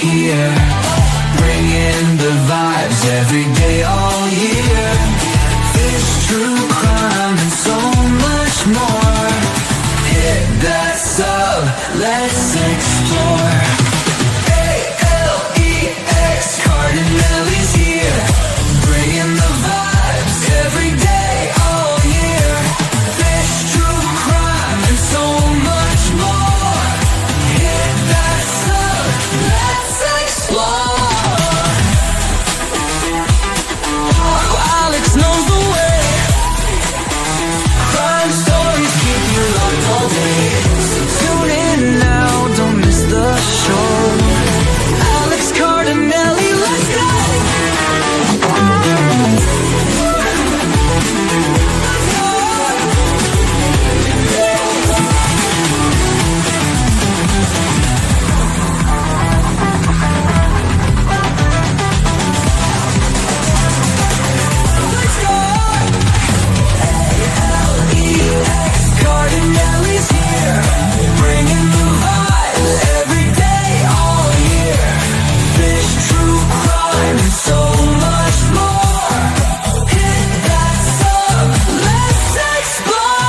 here, bringing the vibes every day, all year. Fish, true crime, and so much more. Hit that sub, let's explore. A.L.E.X, CARDINALE's here, bringing the vibes every day, all year. Fish, true crime, and so much more. Hit that sub, let's explore. Alex knows the way. Crime stories keep you locked all day. So tune in now, don't miss the show. Alex Cardinale, let's go. Cardinale's here, bringing the vibes every day, all year. Fish, true crime, and so much more. Hit that sub, let's explore.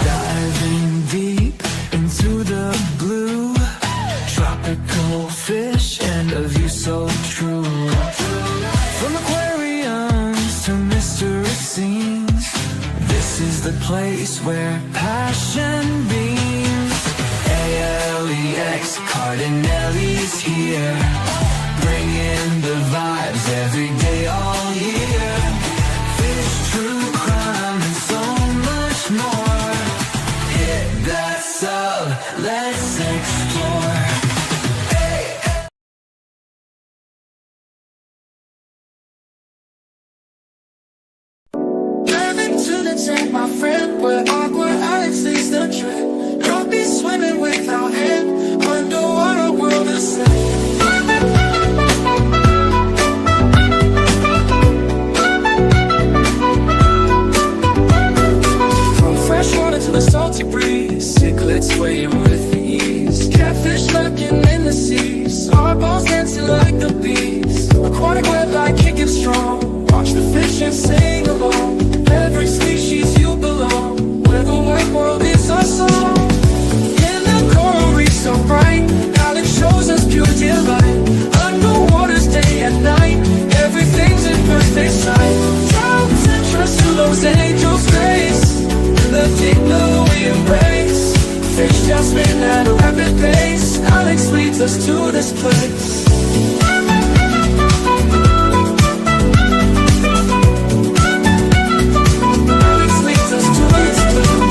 Diving deep into the blue, tropical fish and a view so true. From aquariums to mystery scenes, this is the place where passion beams. A.L.E.X, Cardinale's here, bringing the vibes every day, all year. Fish, true crime, and so much more. Hit that sub, let's explore. Dive into the tank, my friend, where Aqua Alex leads the trip. Don't be swimming without hand, underwater world is safe. Fresh water to the salty breeze, cichlids swaying with ease. Catfish lurking in the seas, eyeballs dancing like the bees. Aquatic wetline kicking strong, watch the fish and sing along. Every species you belong, where the white world is our song. In the coral reef so bright, Alex shows us pure delight. Underwater's day and night, everything's in perfect sight. Drowns and trust to those angels' grace. The deep blue we embrace, fish just spin at a rapid pace. Alex leads us to this place. Alex leads us to this place.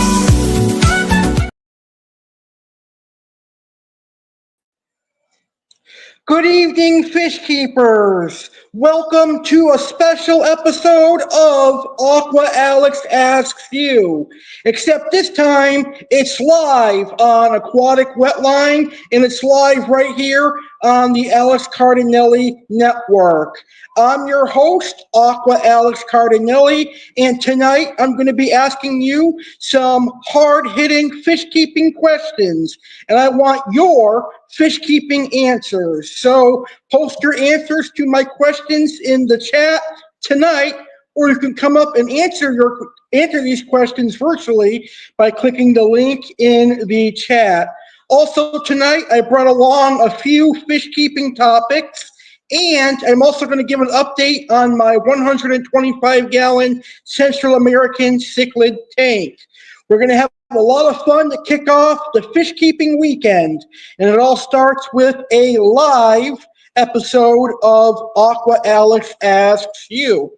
Good evening, fish keepers. Welcome to a special episode of Aqua Alex Asks You. Except this time, it's live on Aquatic Wetline, and it's live right here on the Alex Cardinale Network. I'm your host, Aqua Alex Cardinale, and tonight I'm going to be asking you some hard-hitting fish-keeping questions, and I want your fish-keeping answers. So post your answers to my questions in the chat tonight, or you can come up and answer these questions virtually by clicking the link in the chat. Also tonight, I brought along a few fish-keeping topics, and I'm also going to give an update on my 125-gallon Central American cichlid tank. We're going to have a lot of fun to kick off the fish keeping weekend, and it all starts with a live episode of Aqua Alex Asks You.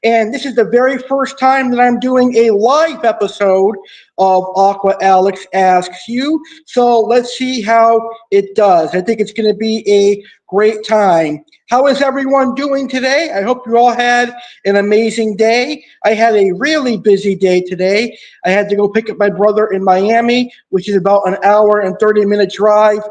And this is the very first time that I'm doing a live episode of Aqua Alex Asks You. So let's see how it does. I think it's going to be a great time. How is everyone doing today? I hope you all had an amazing day. I had a really busy day today. I had to go pick up my brother in Miami, which is about an hour and 30-minute drive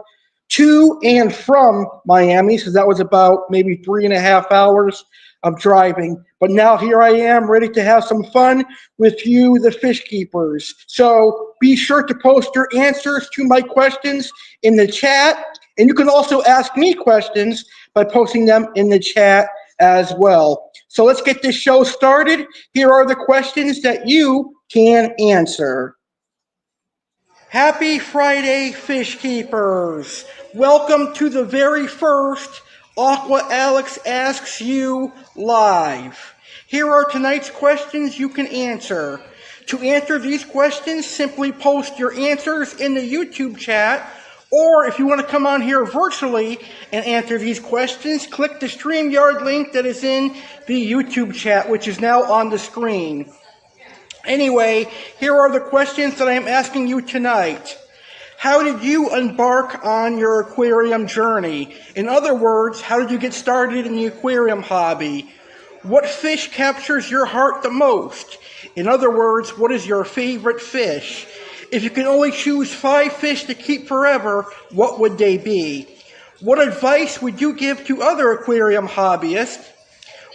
to and from Miami. So that was about maybe 3.5 hours of driving. But now here I am ready to have some fun with you, the fish keepers. So be sure to post your answers to my questions in the chat. And you can also ask me questions by posting them in the chat as well. So let's get this show started. Here are the questions that you can answer. Happy Friday, fish keepers. Welcome to the very first Aqua Alex Asks You live. Here are tonight's questions you can answer. To answer these questions, simply post your answers in the YouTube chat, or if you want to come on here virtually and answer these questions, click the StreamYard link that is in the YouTube chat, which is now on the screen. Anyway, here are the questions that I am asking you tonight. How did you embark on your aquarium journey? In other words, how did you get started in the aquarium hobby? What fish captures your heart the most? In other words, what is your favorite fish? If you can only choose 5 fish to keep forever, what would they be? What advice would you give to other aquarium hobbyists?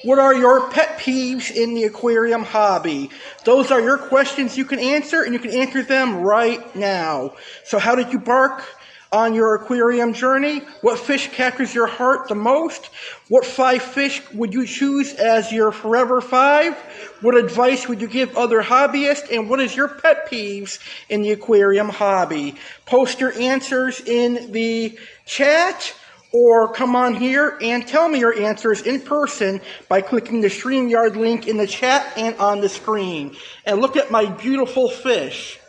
What are your pet peeves in the aquarium hobby? Those are your questions you can answer, and you can answer them right now. So how did you embark on your aquarium journey? What fish captures your heart the most? What 5 fish would you choose as your forever 5? What advice would you give other hobbyists? And what is your pet peeves in the aquarium hobby? Post your answers in the chat, or come on here and tell me your answers in person by clicking the StreamYard link in the chat and on the screen. And look at my beautiful fish.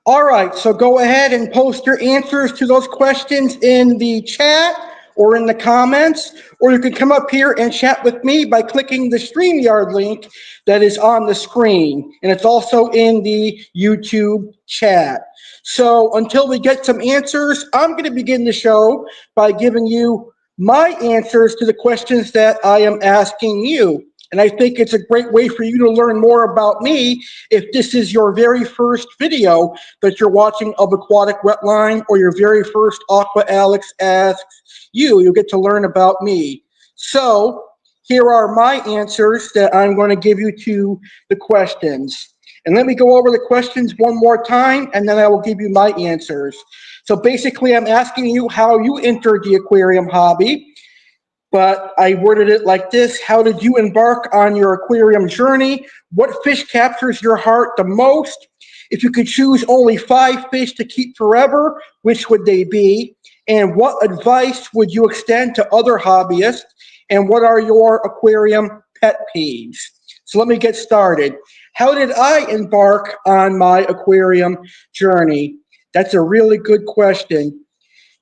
All right, so go ahead and post your answers to those questions in the chat or in the comments, or you can come up here and chat with me by clicking the StreamYard link that is on the screen, and it's also in the YouTube chat. So until we get some answers, I'm going to begin the show by giving you my answers to the questions that I am asking you. And I think it's a great way for you to learn more about me if this is your very first video that you're watching of Aquatic Wetline, or your very first Aqua Alex Asks You. You'll get to learn about me. So here are my answers that I'm going to give you to the questions. And let me go over the questions one more time, and then I will give you my answers. So basically, I'm asking you how you entered the aquarium hobby. But I worded it like this: how did you embark on your aquarium journey? What fish captures your heart the most? If you could choose only 5 fish to keep forever, which would they be? And what advice would you extend to other hobbyists? And what are your aquarium pet peeves? So let me get started. How did I embark on my aquarium journey? That's a really good question.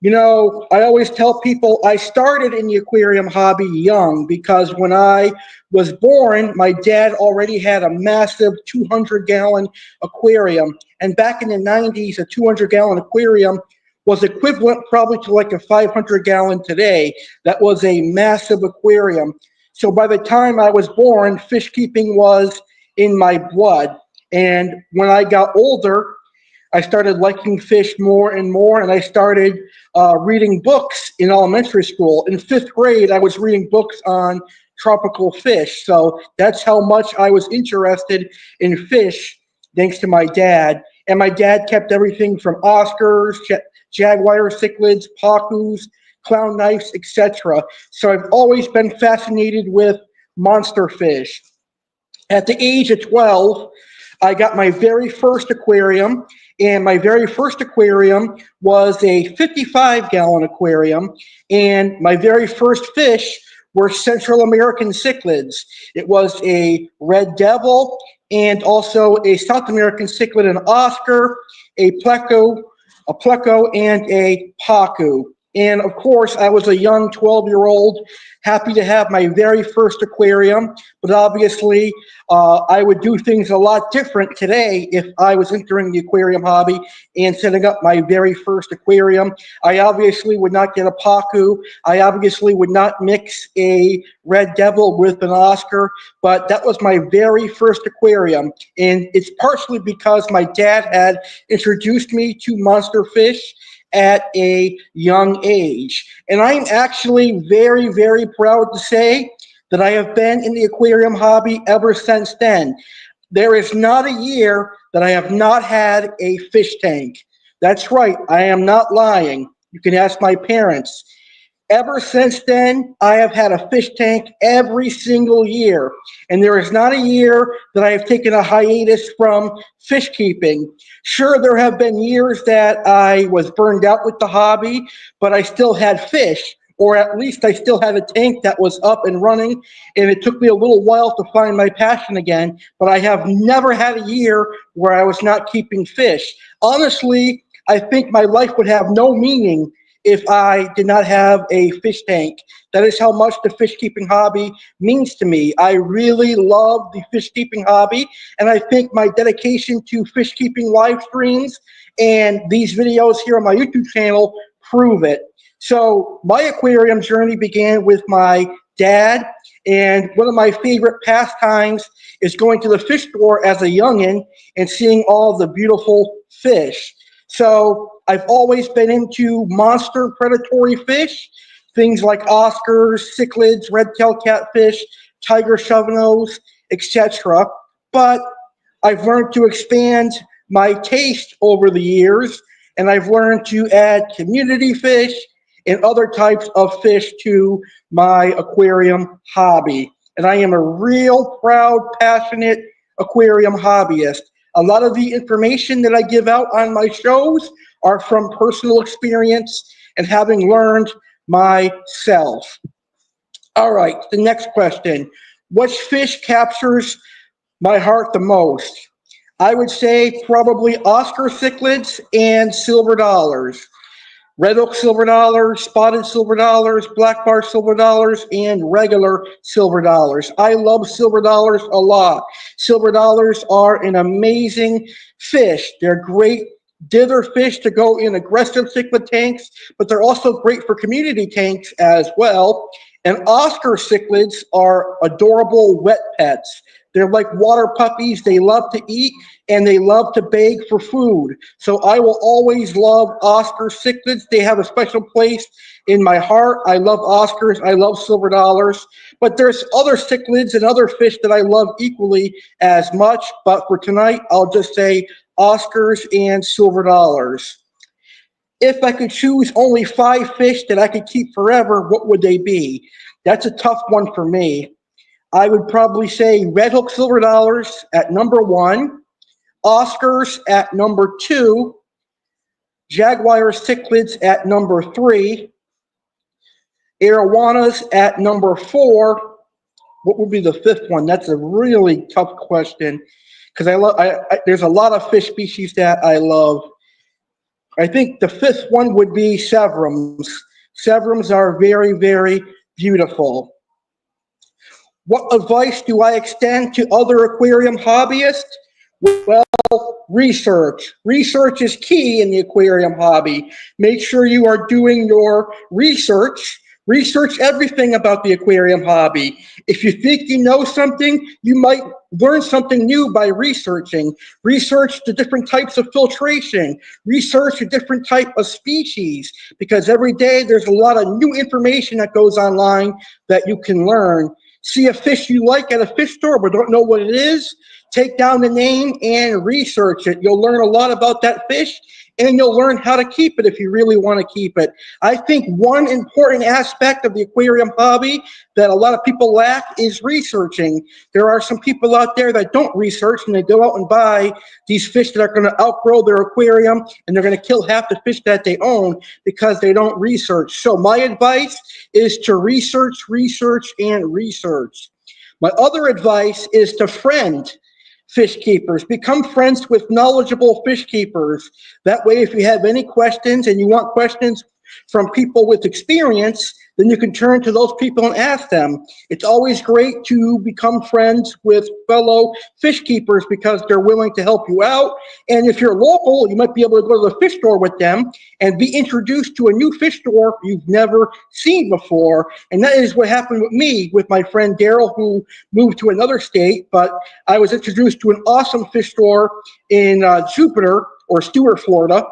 You know, I always tell people I started in the aquarium hobby young, because when I was born, my dad already had a massive 200-gallon aquarium. And back in the 90s, a 200-gallon aquarium was equivalent probably to like a 500-gallon today. That was a massive aquarium. So by the time I was born, fish keeping was in my blood. And when I got older, I started liking fish more and more, and I started reading books in elementary school. In 5th grade, I was reading books on tropical fish. So that's how much I was interested in fish, thanks to my dad. And my dad kept everything from Oscars, jaguar cichlids, pacus, clown knifes, etc. So I've always been fascinated with monster fish. At the age of 12, I got my very first aquarium, and my very first aquarium was a 55-gallon aquarium, and my very first fish were Central American cichlids. It was a red devil, and also a South American cichlid, an Oscar, a pleco, and a pacu. And of course, I was a young 12-year-old, happy to have my very first aquarium. But obviously, I would do things a lot different today if I was entering the aquarium hobby and setting up my very first aquarium. I obviously would not get a pacu. I obviously would not mix a red devil with an Oscar. But that was my very first aquarium. And it's partially because my dad had introduced me to monster fish at a young age. And I'm actually very, very proud to say that I have been in the aquarium hobby ever since then. There is not a year that I have not had a fish tank. That's right, I am not lying. You can ask my parents. Ever since then, I have had a fish tank every single year. And there is not a year that I have taken a hiatus from fish keeping. Sure, there have been years that I was burned out with the hobby, but I still had fish, or at least I still had a tank that was up and running. And it took me a little while to find my passion again, but I have never had a year where I was not keeping fish. Honestly, I think my life would have no meaning if I did not have a fish tank. That is how much the fish keeping hobby means to me. I really love the fish keeping hobby, and I think my dedication to fish keeping live streams and these videos here on my YouTube channel prove it. So my aquarium journey began with my dad, and one of my favorite pastimes is going to the fish store as a youngin' and seeing all the beautiful fish. So I've always been into monster predatory fish, things like Oscars, cichlids, red-tailed catfish, tiger shovelnose, etc. But I've learned to expand my taste over the years, and I've learned to add community fish and other types of fish to my aquarium hobby. And I am a real proud, passionate aquarium hobbyist. A lot of the information that I give out on my shows are from personal experience and having learned myself. All right, the next question. Which fish captures my heart the most? I would say probably Oscar cichlids and silver dollars. Red oak silver dollars, spotted silver dollars, black bar silver dollars, and regular silver dollars. I love silver dollars a lot. Silver dollars are an amazing fish. They're great dither fish to go in aggressive cichlid tanks, but they're also great for community tanks as well. And Oscar cichlids are adorable wet pets. They're like water puppies. They love to eat and they love to beg for food. So I will always love Oscar cichlids. They have a special place in my heart. I love Oscars. I love silver dollars. But there's other cichlids and other fish that I love equally as much. But for tonight, I'll just say Oscars and silver dollars. If I could choose only 5 fish that I could keep forever, what would they be? That's a tough one for me. I would probably say red hook silver dollars at number 1, Oscars at number 2, Jaguar cichlids at number 3, arowanas at number 4. What would be the 5th one? That's a really tough question because there's a lot of fish species that I love. I think the 5th one would be severums. Severums are very, very beautiful. What advice do I extend to other aquarium hobbyists? Well, research. Research is key in the aquarium hobby. Make sure you are doing your research. Research everything about the aquarium hobby. If you think you know something, you might learn something new by researching. Research the different types of filtration. Research a different type of species, because every day there's a lot of new information that goes online that you can learn. See a fish you like at a fish store but don't know what it is, take down the name and research it. You'll learn a lot about that fish, and you'll learn how to keep it if you really want to keep it. I think one important aspect of the aquarium hobby that a lot of people lack is researching. There are some people out there that don't research, and they go out and buy these fish that are going to outgrow their aquarium, and they're going to kill half the fish that they own because they don't research. So my advice is to research, research, and research. My other advice is to friend. fish keepers. Become friends with knowledgeable fish keepers. That way, if you have any questions and you want questions from people with experience, then you can turn to those people and ask them. It's always great to become friends with fellow fish keepers because they're willing to help you out. And if you're local, you might be able to go to the fish store with them and be introduced to a new fish store you've never seen before. And that is what happened with me, with my friend Daryl, who moved to another state. But I was introduced to an awesome fish store in Jupiter, or Stuart, Florida.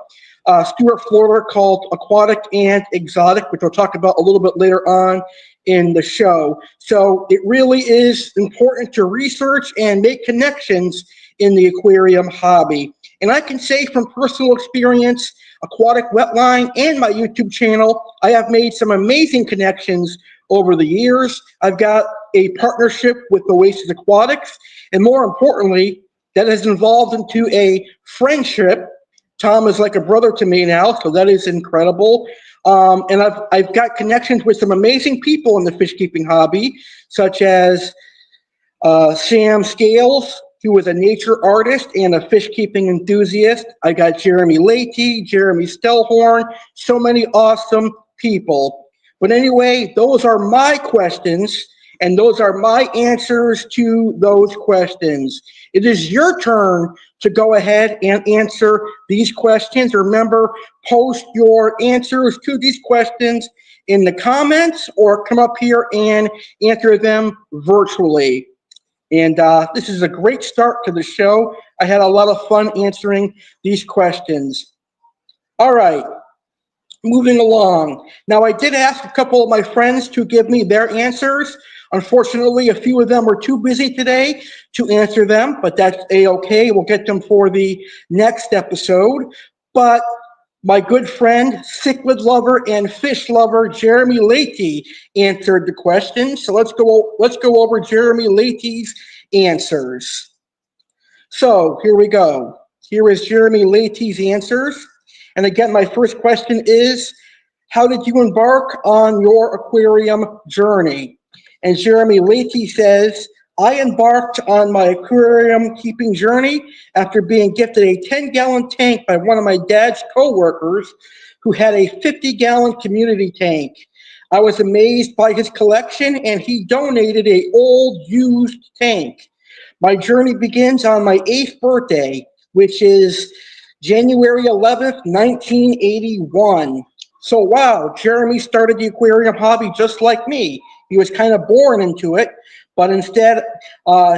Florida, called Aquatic and Exotic, which we'll talk about a little bit later on in the show. So it really is important to research and make connections in the aquarium hobby. And I can say from personal experience, Aquatic Wetline and my YouTube channel, I have made some amazing connections over the years. I've got a partnership with Oasis Aquatics, and more importantly, that has evolved into a friendship. Tom is like a brother to me now, so that is incredible. And I've got connections with some amazing people in the fish keeping hobby, such as Sam Scales, who is a nature artist and a fish keeping enthusiast. I got Jeremy Leahy, Jeremy Stellhorn, so many awesome people. But anyway, those are my questions, and those are my answers to those questions. It is your turn to go ahead and answer these questions. Remember, post your answers to these questions in the comments or come up here and answer them virtually. And this is a great start to the show. I had a lot of fun answering these questions. All right, moving along. Now, I did ask a couple of my friends to give me their answers. Unfortunately, a few of them were too busy today to answer them, but that's A-okay. We'll get them for the next episode. But my good friend, cichlid lover and fish lover, Jeremy Leahy, answered the question. So let's go over Jeremy Leahy's answers. So here we go. Here is Jeremy Leahy's answers. And again, my first question is, how did you embark on your aquarium journey? And Jeremy Leahy says, I embarked on my aquarium keeping journey after being gifted a 10-gallon tank by one of my dad's coworkers who had a 50-gallon community tank. I was amazed by his collection, and he donated an old used tank. My journey begins on my 8th birthday, which is January 11th, 1981. So wow, Jeremy started the aquarium hobby just like me. He was kind of born into it, but instead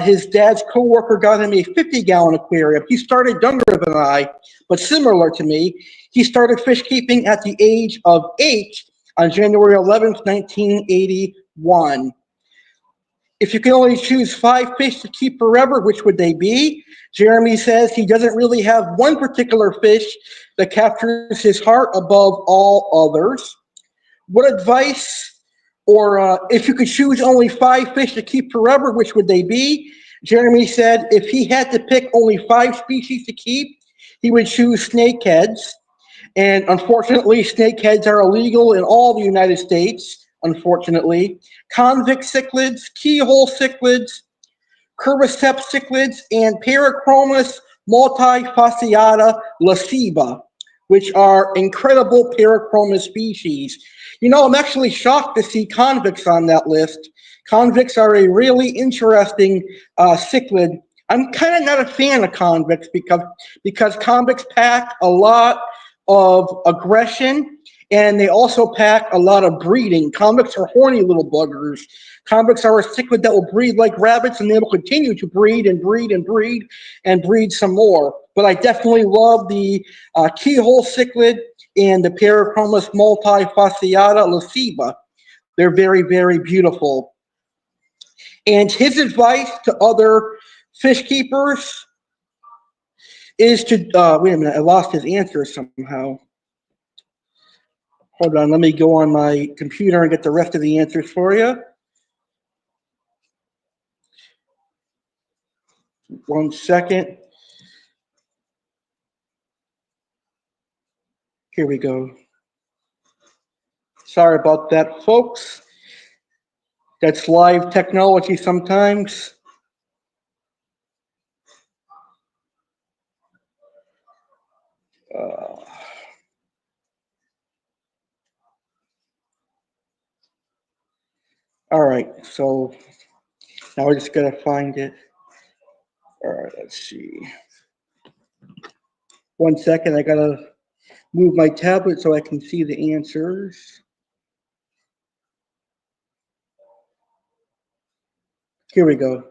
his dad's coworker got him a 50-gallon aquarium. He started younger than I, but similar to me. He started fish keeping at the age of 8 on January 11th, 1981. If you can only choose 5 fish to keep forever, which would they be? Jeremy says he doesn't really have one particular fish that captures his heart above all others. What advice, or if you could choose only 5 fish to keep forever, which would they be? Jeremy said if he had to pick only 5 species to keep, he would choose snakeheads. And unfortunately, snakeheads are illegal in all the United States, unfortunately. Convict cichlids, keyhole cichlids, curviceps cichlids, and Parachromis multifasciata laceba, which are incredible Parachromis species. You know, I'm actually shocked to see convicts on that list. Convicts are a really interesting cichlid. I'm kind of not a fan of convicts because convicts pack a lot of aggression, and they also pack a lot of breeding. Convicts are horny little buggers. Convicts are a cichlid that will breed like rabbits, and they will continue to breed and breed and breed and breed some more. But I definitely love the keyhole cichlid and the Parachromis multifasciata laceba. They're very, very beautiful. And his advice to other fish keepers is to, wait a minute, I lost his answer somehow. Hold on, let me go on my computer and get the rest of the answers for you. One second. Here we go. Sorry about that, folks. That's live technology sometimes. Uh, all right, so now we're just gonna find it. All right, let's see. 1 second, I gotta move my tablet so I can see the answers. Here we go.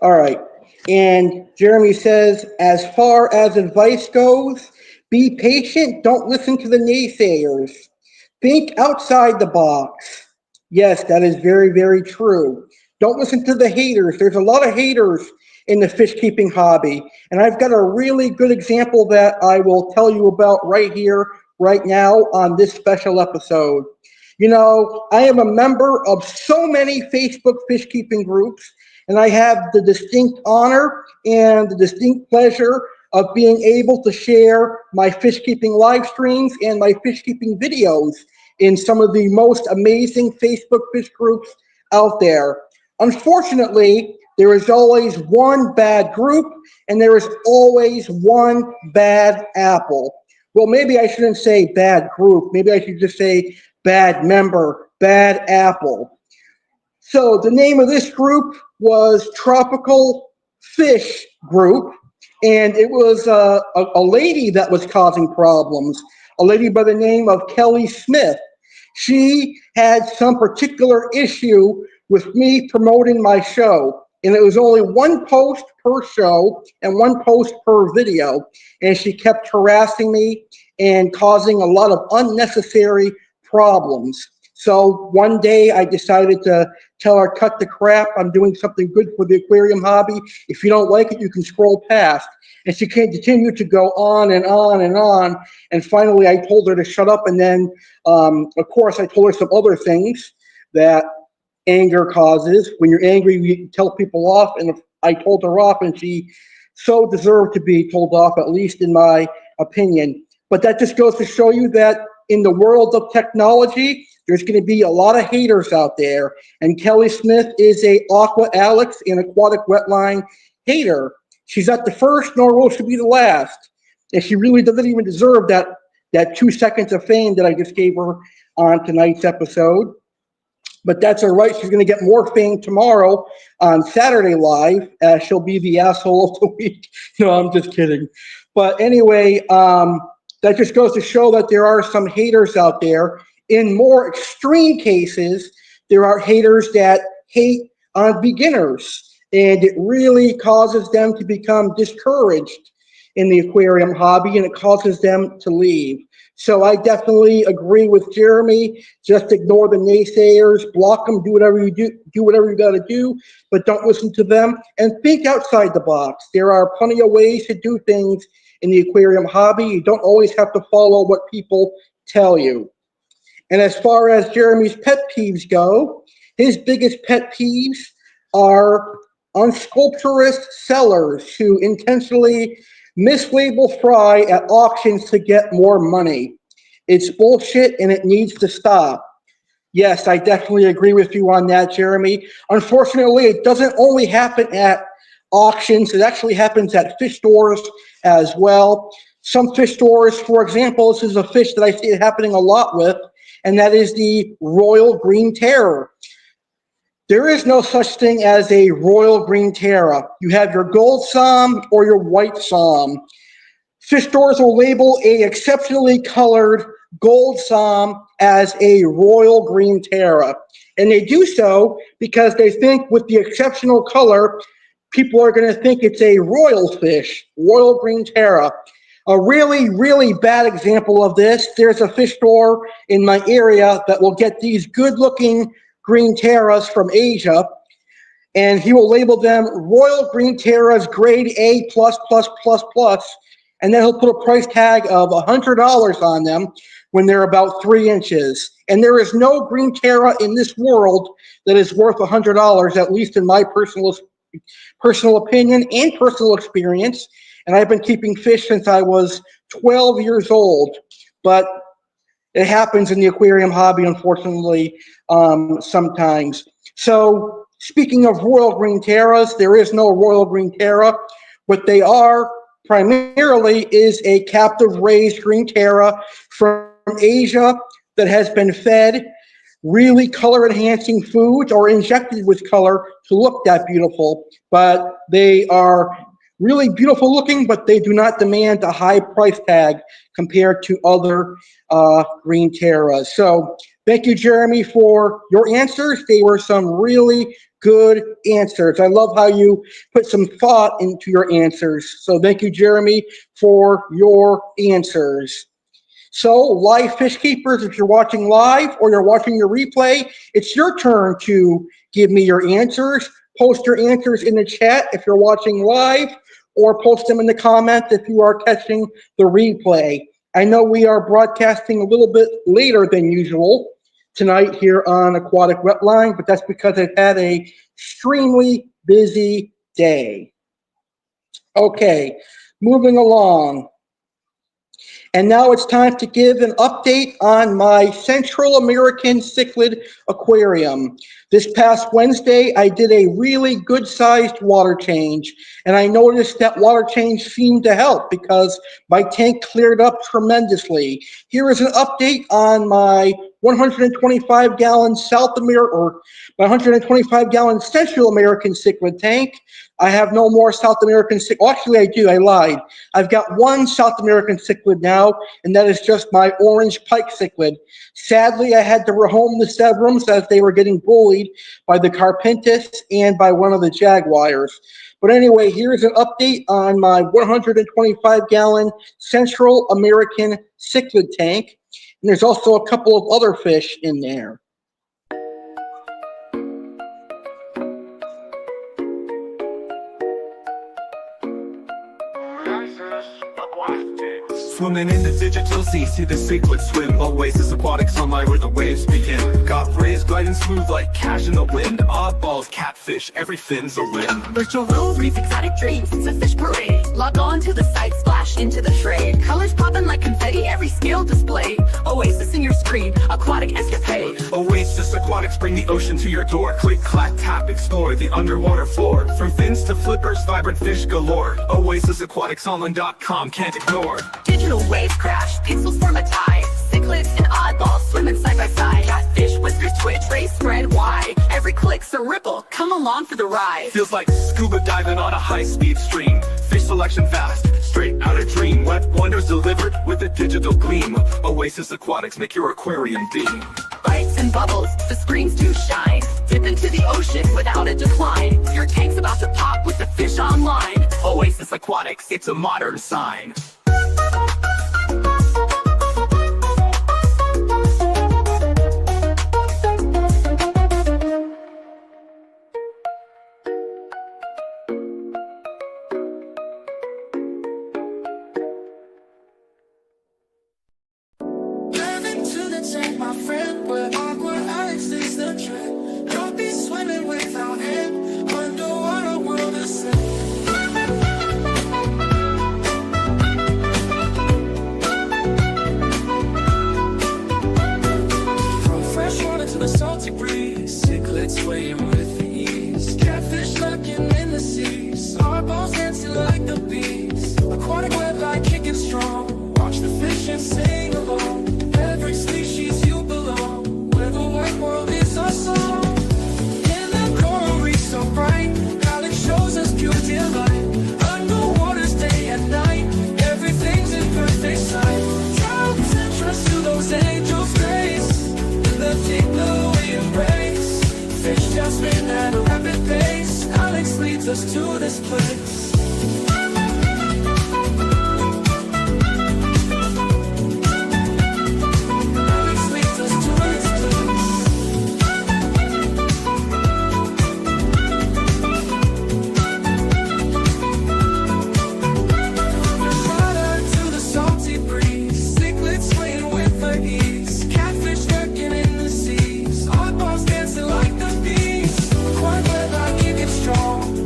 All right. And Jeremy says, as far as advice goes, be patient. Don't listen to the naysayers. Think outside the box. Yes, that is very, very true. Don't listen to the haters. There's a lot of haters in the fish keeping hobby. And I've got a really good example that I will tell you about right here, right now on this special episode. You know, I am a member of so many Facebook fish keeping groups, and I have the distinct honor and the distinct pleasure of being able to share my fish keeping live streams and my fish keeping videos in some of the most amazing Facebook fish groups out there. Unfortunately, there is always one bad group and there is always one bad apple. Well, maybe I shouldn't say bad group. Maybe I should just say bad member, bad apple. So the name of this group was Tropical Fish Group, and it was a lady that was causing problems, a lady by the name of Kelly Smith. She had some particular issue with me promoting my show, and it was only one post per show and one post per video, and she kept harassing me and causing a lot of unnecessary problems. So one day I decided to tell her, cut the crap. I'm doing something good for the aquarium hobby. If you don't like it, you can scroll past. And she continued to go on and on and on. And finally, I told her to shut up. And then, of course, I told her some other things that anger causes. When you're angry, you tell people off. And I told her off, and she so deserved to be told off, at least in my opinion. But that just goes to show you that in the world of technology, there's going to be a lot of haters out there. And Kelly Smith is a Aqua Alex and Aquatic Wetline hater. She's not the first, nor will she be the last. And she really doesn't even deserve that 2 seconds of fame that I just gave her on tonight's episode. But that's all right. She's going to get more fame tomorrow on Saturday Live, as she'll be the asshole of the week. No, I'm just kidding. But anyway, that just goes to show that there are some haters out there. In more extreme cases, there are haters that hate on beginners, and it really causes them to become discouraged in the aquarium hobby, and it causes them to leave. So I definitely agree with Jeremy. Just ignore the naysayers, block them, do whatever you got to do, but don't listen to them, and think outside the box. There are plenty of ways to do things in the aquarium hobby. You don't always have to follow what people tell you. And as far as Jeremy's pet peeves go, his biggest pet peeves are unsculpturous sellers who intentionally mislabel fry at auctions to get more money. It's bullshit and it needs to stop. Yes, I definitely agree with you on that, Jeremy. Unfortunately, it doesn't only happen at auctions. It actually happens at fish stores as well. Some fish stores, for example, this is a fish that I see it happening a lot with, and that is the Royal Green Terror. There is no such thing as a Royal Green Terror. You have your gold som or your white som. Fish stores will label a exceptionally colored gold som as a Royal Green Terror. And they do so because they think with the exceptional color, people are going to think it's a royal fish, Royal Green Terror. A really, really bad example of this, there's a fish store in my area that will get these good-looking green terras from Asia, and he will label them Royal Green Terras grade A++++, and then he'll put a price tag of $100 on them when they're about 3 inches. And there is no green terra in this world that is worth $100, at least in my personal opinion and personal experience. And I've been keeping fish since I was 12 years old. But it happens in the aquarium hobby, unfortunately, sometimes. So speaking of Royal Green Terras, there is no Royal Green Terra. What they are primarily is a captive raised green Terra from Asia that has been fed really color enhancing foods or injected with color to look that beautiful. But they are really beautiful looking, but they do not demand a high price tag compared to other green Terras. So thank you, Jeremy, for your answers. They were some really good answers. I love how you put some thought into your answers. So thank you, Jeremy, for your answers. So live fish keepers, if you're watching live or you're watching your replay, it's your turn to give me your answers. Post your answers in the chat if you're watching live, or post them in the comments if you are catching the replay. I know we are broadcasting a little bit later than usual tonight here on Aquatic Wetline, but that's because I've had a extremely busy day. Okay, moving along. And now it's time to give an update on my Central American cichlid aquarium. This past Wednesday, I did a really good-sized water change, and I noticed that water change seemed to help because my tank cleared up tremendously. Here is an update on my 125-gallon my 125-gallon Central American cichlid tank. I have no more South American cichlid. Oh, actually, I do. I lied. I've got one South American cichlid now, and that is just my orange pike cichlid. Sadly, I had to rehome the Severums as they were getting bullied by the Carpentis and by one of the Jaguars. But anyway, here's an update on my 125-gallon Central American cichlid tank. And there's also a couple of other fish in there. Swimming in the digital sea, see the cichlid swim. Oasis Aquatics online where the waves begin. Got rays gliding smooth like cash in the wind. Oddballs, catfish, every fin's a win. Virtual rules, reef exotic dreams, it's a fish parade. Log on to the site, splash into the trade. Colors popping like confetti, every scale displayed. Oasis in your screen, aquatic escapade. Oasis Aquatics bring the ocean to your door. Click, clack, tap, explore the underwater floor. From fins to flippers, vibrant fish galore. OasisAquaticsOnline.com, can't ignore. Digital waves crash, pixels form a tide. Cichlids and oddballs swimming side by side. Catfish, whiskers twitch, rays spread wide. Every click's a ripple, come along for the ride. Feels like scuba diving on a high-speed stream. Fish selection fast, straight out a dream. Wet wonders delivered with a digital gleam. Oasis Aquatics make your aquarium beam. Bites and bubbles, the screens do shine. Dip into the ocean without a decline. Your tank's about to pop with the fish online. Oasis Aquatics, it's a modern sign. My friend, where Aqua Alex is the trend. Don't be swimming without him. Underwater world is set. From fresh water to the salty breeze, cichlids swaying with ease. Catfish lurking in the seas, eyeballs dancing like the bees. Aquatic wetline kicking strong. Watch the fish and sing along. Every species you belong, where the white world is our song. In the coral reef so bright, Alex shows us pure delight. Underwater's day and night, everything's in perfect sight. Drops and trust to those angels' grace. In the deep blue we embrace. Fish just spin at a rapid pace. Alex leads us to this place.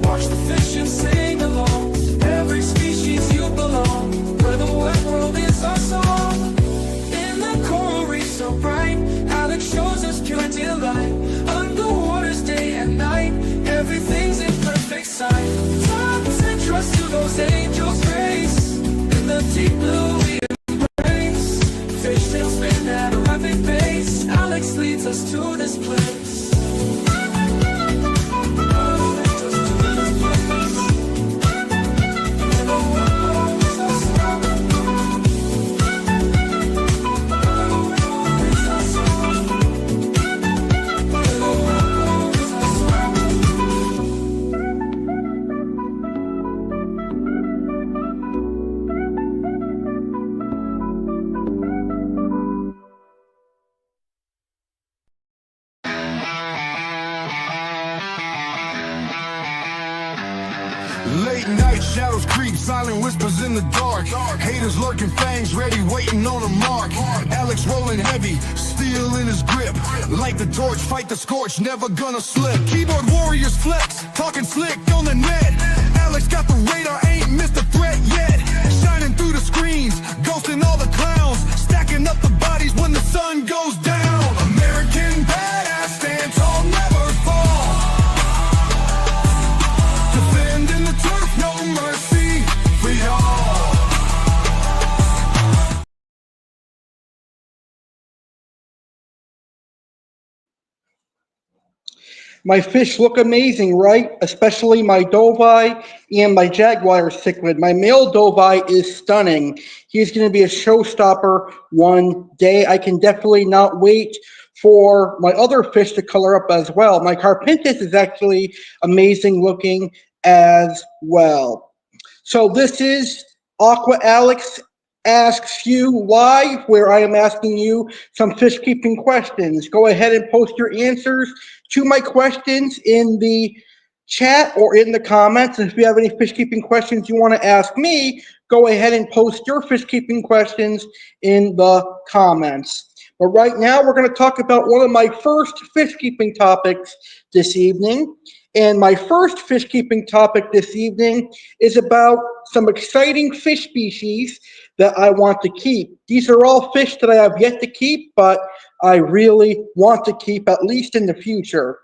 Watch the fish and sing along. purpose leads us to this place. Late night shadows creep, silent whispers in the dark. Haters lurking, fangs ready, waiting on a mark. Alex rolling heavy, steel in his grip. Light the torch, fight the scorch, never gonna slip. Keyboard warriors flex, talking slick on the net. Alex got the radar, ain't missed a threat yet. Shining through the screens, ghosting all the clowns. Stacking up the bodies when the sun goes down. American badass, stand tall, never fall. Defending the turf, no mercy for y'all. My fish look amazing, right? Especially my Dovai and my Jaguar cichlid. My male Dovai is stunning. He's going to be a showstopper one day. I can definitely not wait for my other fish to color up as well. My Carpintis is actually amazing looking as well. So this is Aqua Alex Asks You Live, where I am asking you some fish keeping questions. Go ahead and post your answers to my questions in the chat or in the comments. And if you have any fish keeping questions you want to ask me, go ahead and post your fish keeping questions in the comments. But right now, we're going to talk about one of my first fish keeping topics this evening. And my first fish keeping topic this evening is about some exciting fish species that I want to keep. These are all fish that I have yet to keep, but I really want to keep, at least in the future.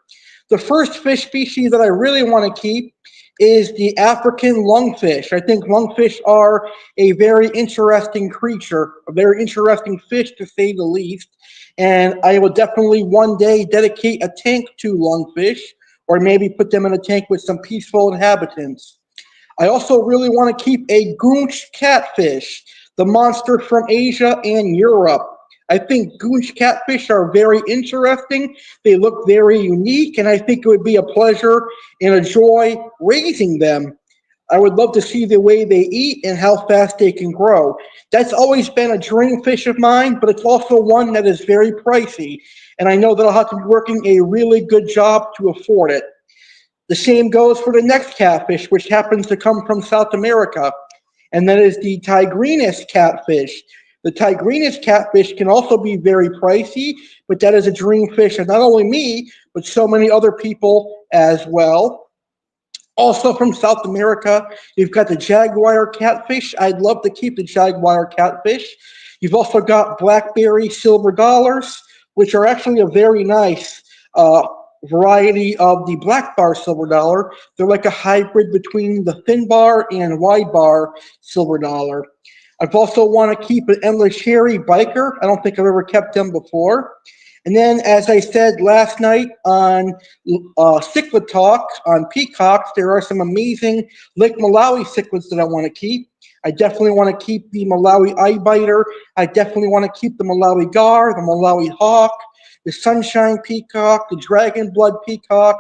The first fish species that I really want to keep is the African lungfish. I think lungfish are a very interesting creature, a very interesting fish to say the least. And I will definitely one day dedicate a tank to lungfish, or maybe put them in a tank with some peaceful inhabitants. I also really want to keep a goonch catfish, the monster from Asia and Europe. I think goonch catfish are very interesting. They look very unique, and I think it would be a pleasure and a joy raising them. I would love to see the way they eat and how fast they can grow. That's always been a dream fish of mine, but it's also one that is very pricey, and I know that I'll have to be working a really good job to afford it. The same goes for the next catfish, which happens to come from South America, and that is the Tigrinus catfish. The Tigrinus catfish can also be very pricey, but that is a dream fish of not only me, but so many other people as well. Also from South America, you've got the jaguar catfish. I'd love to keep the jaguar catfish. You've also got blackberry silver dollars, which are actually a very nice variety of the black bar silver dollar. They're like a hybrid between the thin bar and wide bar silver dollar. I've also want to keep an endless cherry biker. I don't think I've ever kept them before. And then, as I said last night on Cichlid Talk on Peacocks, there are some amazing Lake Malawi cichlids that I want to keep. I definitely want to keep the Malawi eye biter. I definitely want to keep the Malawi gar, the Malawi hawk, the sunshine peacock, the dragon blood peacock,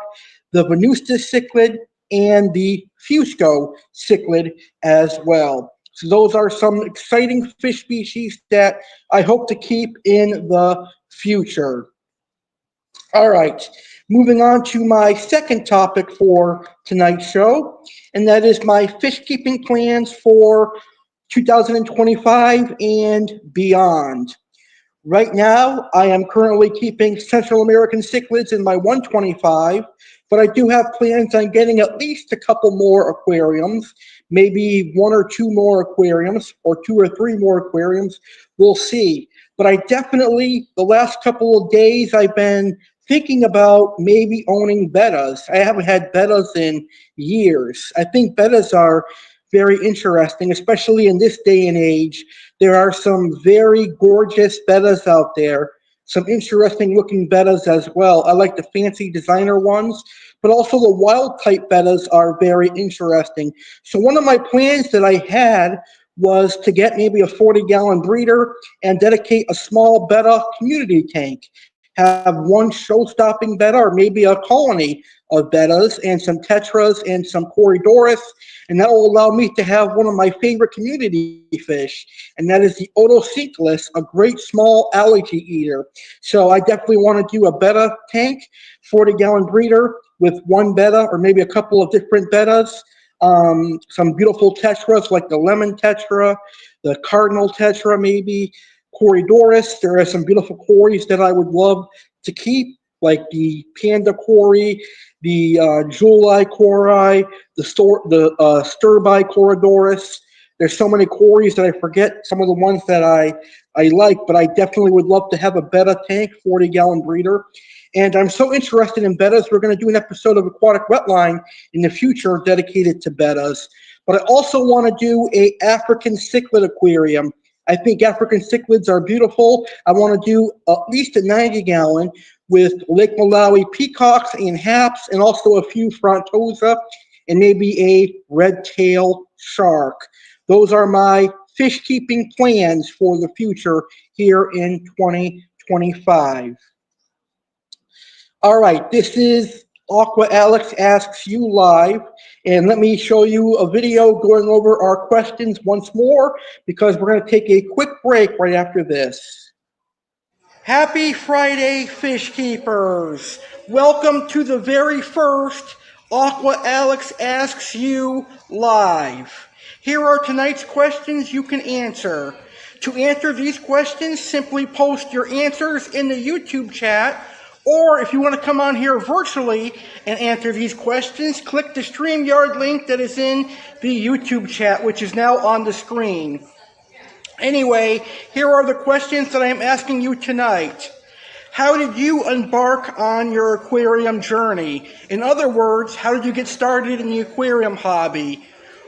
the Venusta cichlid, and the Fusco cichlid as well. So those are some exciting fish species that I hope to keep in the future. All right, moving on to my second topic for tonight's show, and that is my fish keeping plans for 2025 and beyond. Right now, I am currently keeping Central American cichlids in my 125, but I do have plans on getting at least a couple more aquariums, maybe one or two more aquariums, or two or three more aquariums. We'll see. But I definitely, the last couple of days, I've been thinking about maybe owning bettas. I haven't had bettas in years. I think bettas are very interesting, especially in this day and age. There are some very gorgeous bettas out there, some interesting looking bettas as well. I like the fancy designer ones, but also the wild type bettas are very interesting. So one of my plans that I had was to get maybe a 40-gallon breeder and dedicate a small betta community tank. Have one show-stopping betta or maybe a colony of bettas and some tetras and some corydoras, and that will allow me to have one of my favorite community fish, and that is the Otocinclus, a great small algae eater. So I definitely want to do a betta tank, 40-gallon breeder with one betta or maybe a couple of different bettas. Some beautiful tetras like the lemon tetra, the cardinal tetra maybe, corydoras. There are some beautiful cories that I would love to keep, like the panda cory, the jewel-eye cori, the sturbi corydoras. There's so many cories that I forget some of the ones that I like, but I definitely would love to have a betta tank, 40-gallon breeder. And I'm so interested in bettas, we're going to do an episode of Aquatic Wetline in the future dedicated to bettas. But I also want to do a African cichlid aquarium. I think African cichlids are beautiful. I want to do at least a 90-gallon with Lake Malawi peacocks and haps, and also a few frontosa, and maybe a red-tailed shark. Those are my fish keeping plans for the future here in 2025. All right, this is Aqua Alex Asks You Live, and let me show you a video going over our questions once more, because we're going to take a quick break right after this. Happy Friday, fish keepers! Welcome to the very first Aqua Alex Asks You Live. Here are tonight's questions you can answer. To answer these questions, simply post your answers in the YouTube chat, or if you want to come on here virtually and answer these questions, click the StreamYard link that is in the YouTube chat, which is now on the screen. Anyway, here are the questions that I am asking you tonight. How did you embark on your aquarium journey? In other words, how did you get started in the aquarium hobby?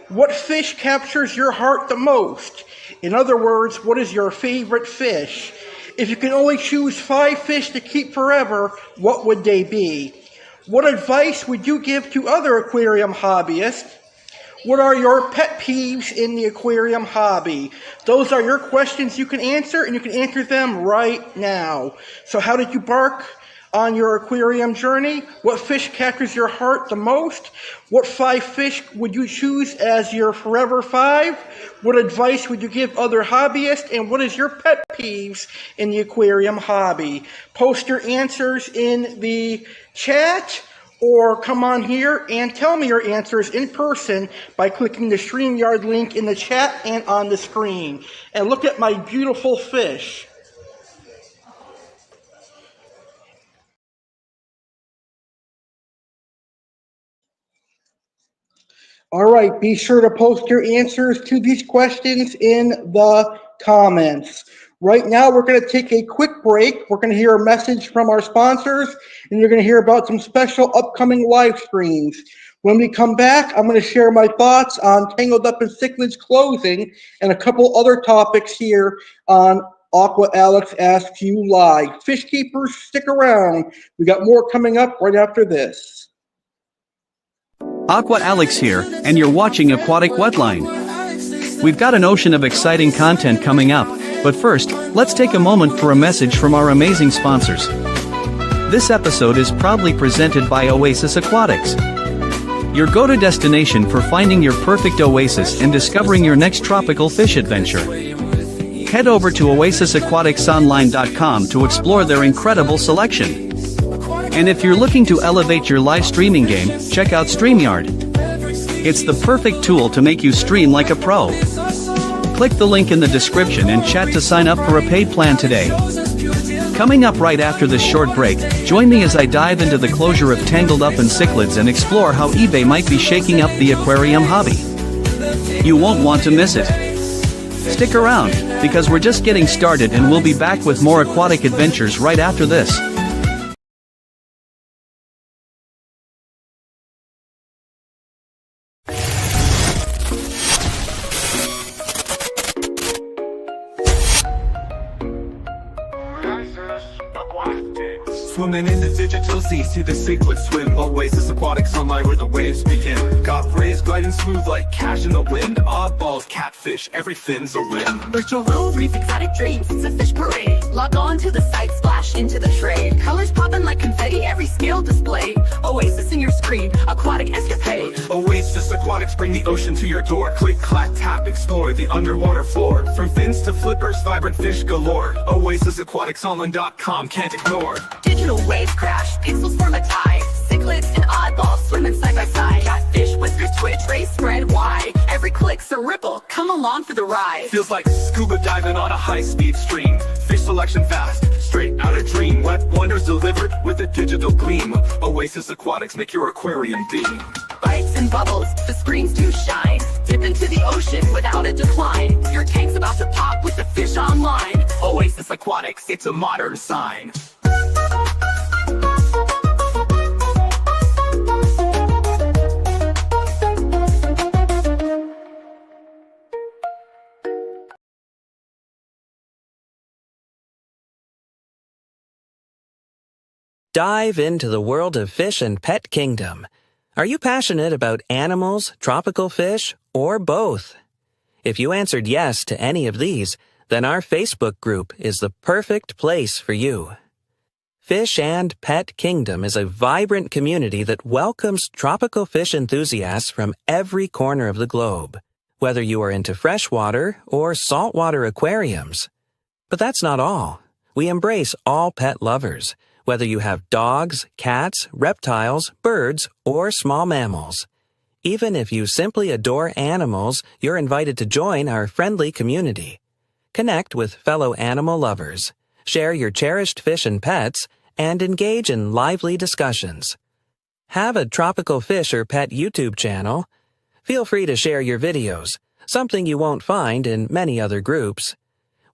What fish captures your heart the most? In other words, what is your favorite fish? If you can only choose 5 fish to keep forever, what would they be? What advice would you give to other aquarium hobbyists? What are your pet peeves in the aquarium hobby? Those are your questions you can answer, and you can answer them right now. So how did you embark on your aquarium journey? What fish captures your heart the most? What 5 fish would you choose as your forever 5? What advice would you give other hobbyists? And what is your pet peeves in the aquarium hobby? Post your answers in the chat, or come on here and tell me your answers in person by clicking the StreamYard link in the chat and on the screen. And look at my beautiful fish. All right, be sure to post your answers to these questions in the comments. Right now, we're going to take a quick break. We're going to hear a message from our sponsors, and you're going to hear about some special upcoming live streams. When we come back, I'm going to share my thoughts on Tangled Up in Cichlids closing and a couple other topics here on Aqua Alex Asks You Live. Fish keepers, stick around. We got more coming up right after this. Aqua Alex here, and you're watching Aquatic Wetline. We've got an ocean of exciting content coming up, but first, let's take a moment for a message from our amazing sponsors. This episode is proudly presented by Oasis Aquatics, your go-to destination for finding your perfect oasis and discovering your next tropical fish adventure. Head over to oasisaquaticsonline.com to explore their incredible selection. And if you're looking to elevate your live streaming game, check out StreamYard. It's the perfect tool to make you stream like a pro. Click the link in the description and chat to sign up for a paid plan today. Coming up right after this short break, join me as I dive into the closure of Tangled Up in Cichlids and explore how eBay might be shaking up the aquarium hobby. You won't want to miss it. Stick around, because we're just getting started and we'll be back with more aquatic adventures right after this. Swimming in the digital sea, see the sequence swim. Oasis Aquatics online where the waves begin. Got rays gliding smooth like cash in the wind. Oddballs, catfish, everything's a win. Virtual world, reef exotic dreams, it's a fish parade. Log on to the site, splash into the trade. Colors popping like confetti, every scale displayed. Oasis in your screen, aquatic escapade. Oasis Aquatics bring the ocean to your door. Click, clack, tap, explore the underwater floor. From fins to flippers, vibrant fish galore. OasisAquaticsOnline.com, can't ignore. Digital waves crash, pixels form a tide. Cichlids and oddballs swimming side by side. Catfish, whiskers twitch, rays spread wide. Every click's a ripple, come along for the ride. Feels like scuba diving on a high-speed stream. Fish selection fast, straight out a dream. Wet wonders delivered with a digital gleam. Oasis Aquatics make your aquarium beam. Bites and bubbles, the screens do shine. Dip into the ocean without a decline. Your tank's about to pop with the fish online. Oasis Aquatics, it's a modern sign. Dive into the world of fish and pet kingdom. Are you passionate about animals, tropical fish, or both? If you answered yes to any of these, then our Facebook group is the perfect place for you. Fish and Pet Kingdom is a vibrant community that welcomes tropical fish enthusiasts from every corner of the globe, whether you are into freshwater or saltwater aquariums. But that's not all. We embrace all pet lovers, whether you have dogs, cats, reptiles, birds, or small mammals. Even if you simply adore animals, you're invited to join our friendly community. Connect with fellow animal lovers, share your cherished fish and pets, and engage in lively discussions. Have a tropical fish or pet YouTube channel? Feel free to share your videos, something you won't find in many other groups.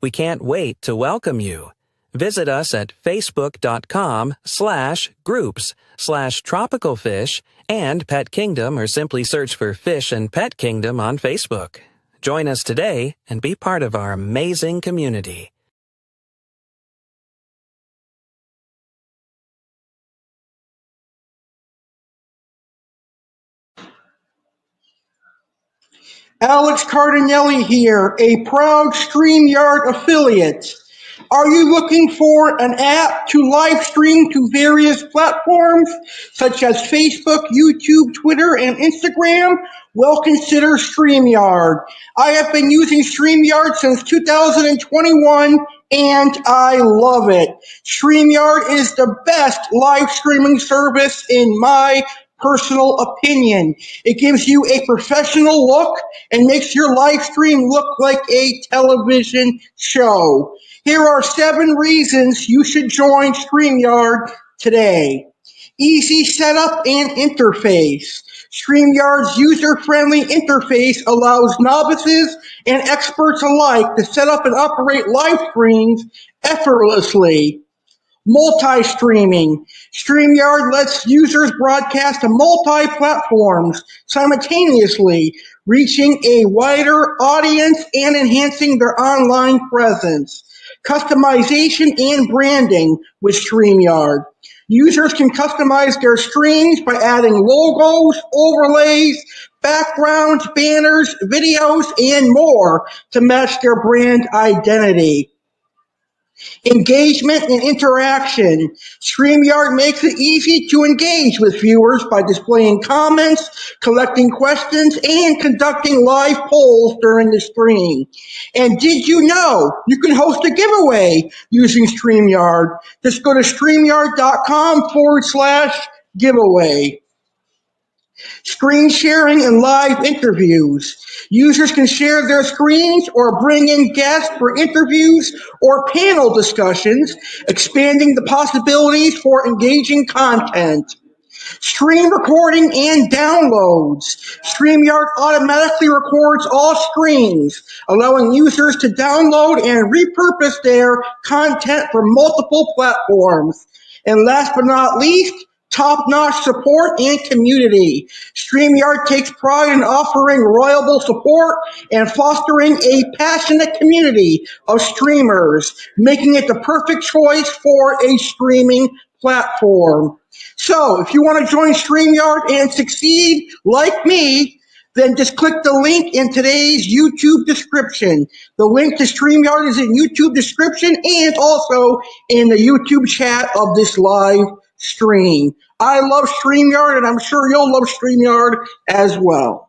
We can't wait to welcome you. Visit us at facebook.com/groups/tropicalfish and Pet Kingdom, or simply search for Fish and Pet Kingdom on Facebook. Join us today and be part of our amazing community. Alex Cardinale here, a proud StreamYard affiliate. Are you looking for an app to live stream to various platforms such as Facebook, YouTube, Twitter, and Instagram? Well, consider StreamYard. I have been using StreamYard since 2021 and I love it. StreamYard is the best live streaming service in my personal opinion. It gives you a professional look and makes your live stream look like a television show. Here are 7 reasons you should join StreamYard today. Easy setup and interface. StreamYard's user-friendly interface allows novices and experts alike to set up and operate live streams effortlessly. Multi-streaming. StreamYard lets users broadcast to multi-platforms simultaneously, reaching a wider audience and enhancing their online presence. Customization and branding with StreamYard. Users can customize their streams by adding logos, overlays, backgrounds, banners, videos, and more to match their brand identity. Engagement and interaction. StreamYard makes it easy to engage with viewers by displaying comments, collecting questions, and conducting live polls during the stream. And did you know you can host a giveaway using StreamYard? Just go to StreamYard.com/giveaway. Screen sharing and live interviews. Users can share their screens or bring in guests for interviews or panel discussions, expanding the possibilities for engaging content. Stream recording and downloads. StreamYard automatically records all streams, allowing users to download and repurpose their content for multiple platforms. And last but not least, top-notch support and community. StreamYard takes pride in offering reliable support and fostering a passionate community of streamers, making it the perfect choice for a streaming platform. So, if you want to join StreamYard and succeed like me, then just click the link in today's YouTube description. The link to StreamYard is in YouTube description and also in the YouTube chat of this live stream. I love StreamYard, and I'm sure you'll love StreamYard as well.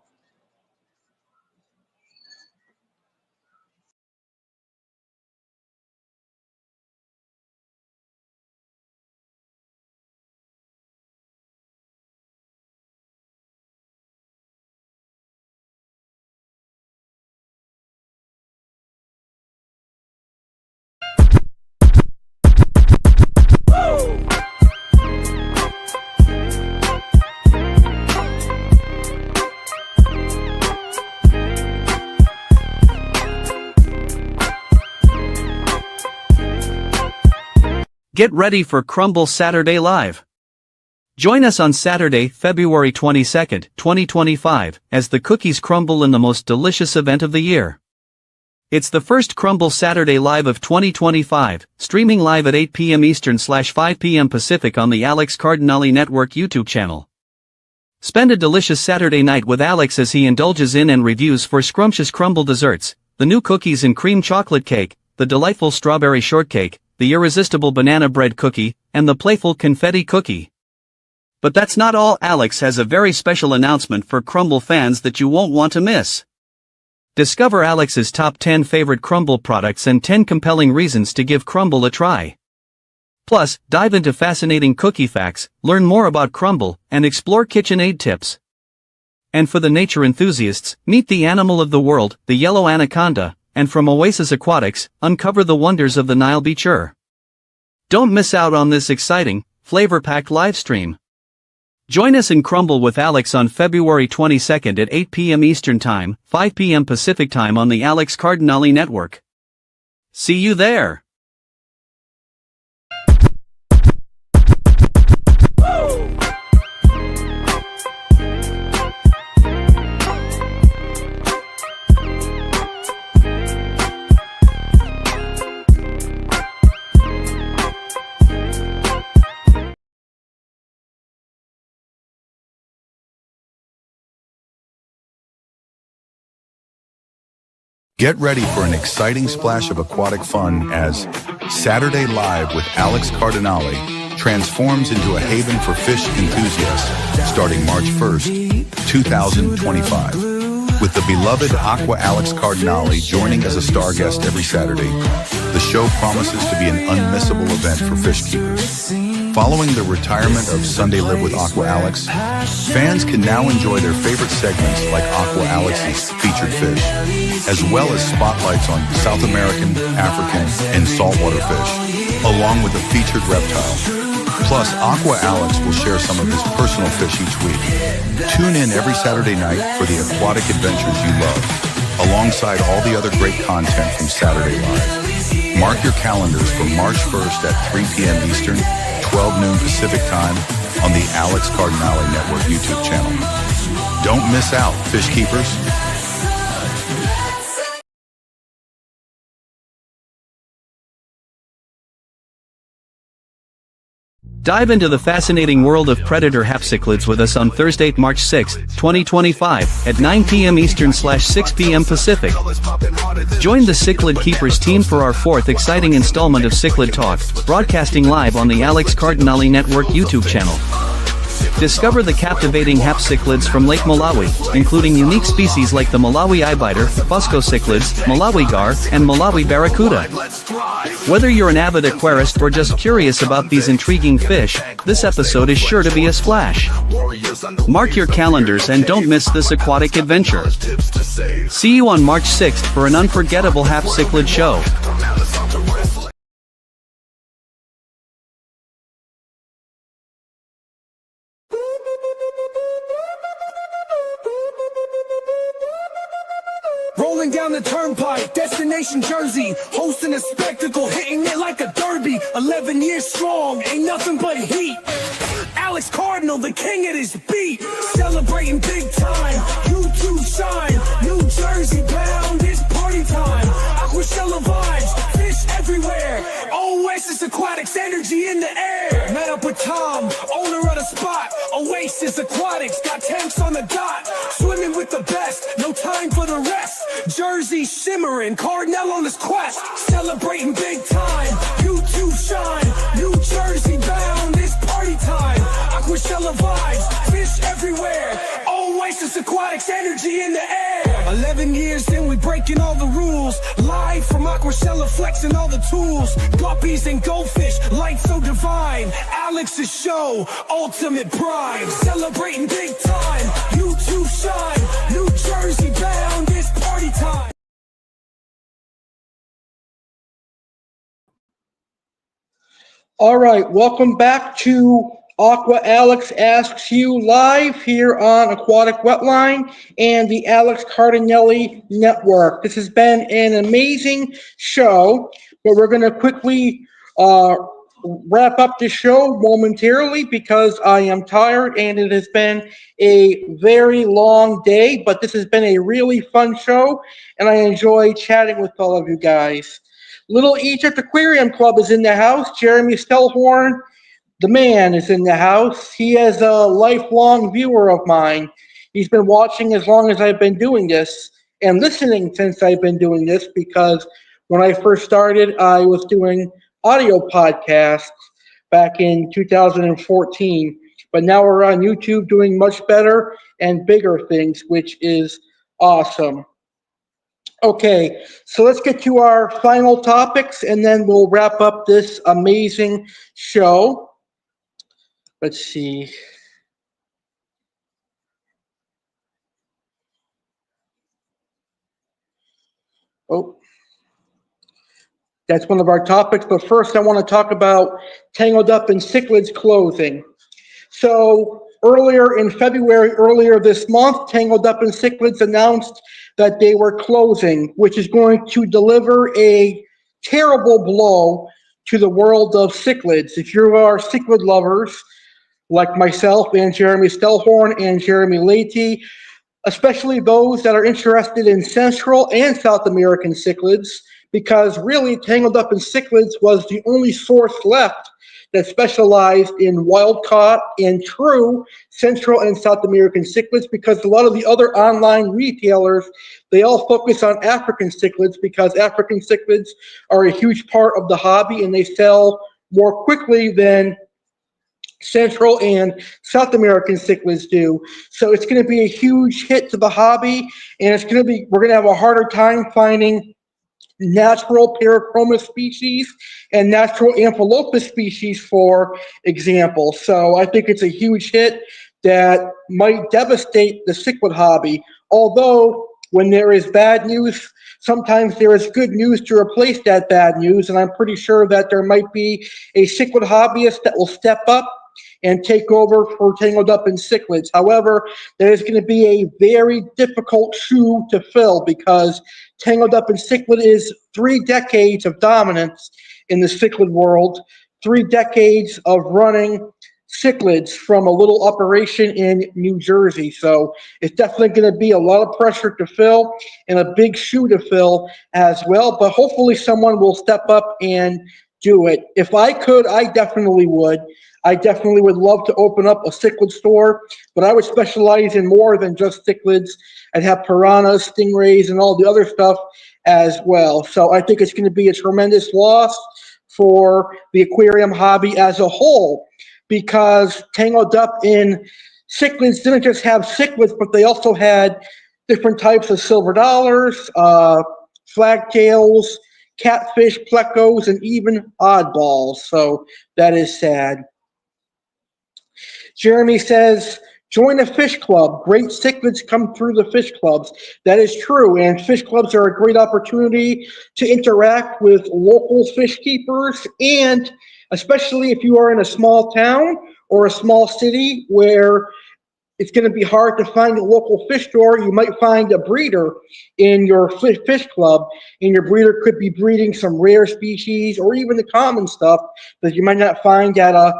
Get ready for Crumble Saturday Live. Join us on Saturday, February 22nd, 2025, as the cookies crumble in the most delicious event of the year. It's the first Crumble Saturday Live of 2025, streaming live at 8 p.m. Eastern/5 p.m. Pacific on the Alex Cardinale Network YouTube channel. Spend a delicious Saturday night with Alex as he indulges in and reviews for scrumptious crumble desserts, the new cookies and cream chocolate cake, the delightful strawberry shortcake, the irresistible banana bread cookie, and the playful confetti cookie. But that's not all. Alex has a very special announcement for crumble fans that you won't want to miss. Discover Alex's top 10 favorite crumble products and 10 compelling reasons to give crumble a try. Plus, dive into fascinating cookie facts, learn more about crumble, and explore KitchenAid tips. And for the nature enthusiasts, meet the animal of the world, the yellow anaconda, and from Oasis Aquatics, uncover the wonders of the Nile beacher. Don't miss out on this exciting, flavor-packed live stream. Join us in Crumble with Alex on February 22nd at 8 p.m. Eastern Time, 5 p.m. Pacific Time on the Alex Cardinale Network. See you there! Get ready for an exciting splash of aquatic fun as Saturday Live with Alex Cardinale transforms into a haven for fish enthusiasts starting March 1st, 2025. With the beloved Aqua Alex Cardinale joining as a star guest every Saturday, the show promises to be an unmissable event for fish keepers. Following the retirement of Sunday Live with Aqua Alex, fans can now enjoy their favorite segments like Aqua Alex's featured fish, as well as spotlights on South American, African, and saltwater fish, along with a featured reptile. Plus, Aqua Alex will share some of his personal fish each week. Tune in every Saturday night for the aquatic adventures you love, alongside all the other great content from Saturday Live. Mark your calendars for March 1st at 3 p.m. Eastern, 12 noon Pacific Time on the Alex Cardinale Network YouTube channel. Don't miss out, fish keepers. Dive into the fascinating world of predator hapcichlids with us on Thursday, March 6, 2025, at 9 p.m. Eastern/6 p.m. Pacific. Join the Cichlid Keepers team for our fourth exciting installment of Cichlid Talk, broadcasting live on the Alex Cardinale Network YouTube channel. Discover the captivating hapcichlids from Lake Malawi, including unique species like the Malawi eyebiter, fuscocichlids, Malawi gar, and Malawi barracuda. Whether you're an avid aquarist or just curious about these intriguing fish, this episode is sure to be a splash. Mark your calendars and don't miss this aquatic adventure. See you on March 6th for an unforgettable hapcichlid show. Rolling down the turnpike. life, destination Jersey, hosting a spectacle, hitting it like a derby. 11 years strong, ain't nothing but heat. Alex Cardinal, the king of this beat, celebrating big time. You two shine, New Jersey bound, it's party time. Aquashella vibes, fish everywhere. Oasis Aquatics, energy in the air. Met up with Tom, owner of the spot. Oasis Aquatics, got tanks on the dot. Swimming with the best, no time for the rest. Jersey shimmering, Cardinale on his quest. Celebrating big time, you two shine. New Jersey bound, it's party time. Aquashella vibes, fish everywhere. Oasis Aquatics, energy in the air. 11 years in, we breaking all the rules. Live from Aquashella, flexing all the tools. Guppies and goldfish, light so divine. Alex's show, ultimate prime. Celebrating big time, you two shine. New Jersey bound, it's party time. All right, welcome back to Aqua Alex Asks You live here on Aquatic Wetline and the Alex Cardinale Network. This has been an amazing show, but we're going to quickly wrap up the show momentarily because I am tired and it has been a very long day, but this has been a really fun show and I enjoy chatting with all of you guys. Little Egypt Aquarium Club is in the house. Jeremy Stellhorn, the man, is in the house. He is a lifelong viewer of mine. He's been watching as long as I've been doing this and listening since I've been doing this because when I first started, I was doing audio podcasts back in 2014. But now we're on YouTube doing much better and bigger things, which is awesome. Okay, so let's get to our final topics and then we'll wrap up this amazing show. Let's see. Oh, that's one of our topics, but first I want to talk about Tangled Up in Cichlids closing. So earlier in February, earlier this month, Tangled Up in Cichlids announced that they were closing, which is going to deliver a terrible blow to the world of cichlids. If you are cichlid lovers, like myself and Jeremy Stellhorn and Jeremy Leahy, especially those that are interested in Central and South American cichlids, because really Tangled Up in Cichlids was the only source left that specialized in wild-caught and true Central and South American cichlids, because a lot of the other online retailers, they all focus on African cichlids because African cichlids are a huge part of the hobby and they sell more quickly than Central and South American cichlids do. So it's going to be a huge hit to the hobby, and we're going to have a harder time finding natural Parachroma species and natural Amphilophus species, for example. So I think it's a huge hit that might devastate the cichlid hobby. Although when there is bad news, sometimes there is good news to replace that bad news, and I'm pretty sure that there might be a cichlid hobbyist that will step up and take over for Tangled Up in Cichlids. However, there is going to be a very difficult shoe to fill because Tangled Up in Cichlid is 3 decades of dominance in the cichlid world, 3 decades of running cichlids from a little operation in New Jersey. So it's definitely going to be a lot of pressure to fill and a big shoe to fill as well. But hopefully someone will step up and do it. If I could, I definitely would. I definitely would love to open up a cichlid store, but I would specialize in more than just cichlids. I'd have piranhas, stingrays, and all the other stuff as well. So I think it's going to be a tremendous loss for the aquarium hobby as a whole, because Tangled Up in Cichlids didn't just have cichlids, but they also had different types of silver dollars, flagtails, catfish, plecos, and even oddballs. So that is sad. Jeremy says, join a fish club. Great cichlids come through the fish clubs. That is true, and fish clubs are a great opportunity to interact with local fish keepers, and especially if you are in a small town or a small city where it's going to be hard to find a local fish store. You might find a breeder in your fish club, and your breeder could be breeding some rare species or even the common stuff that you might not find at a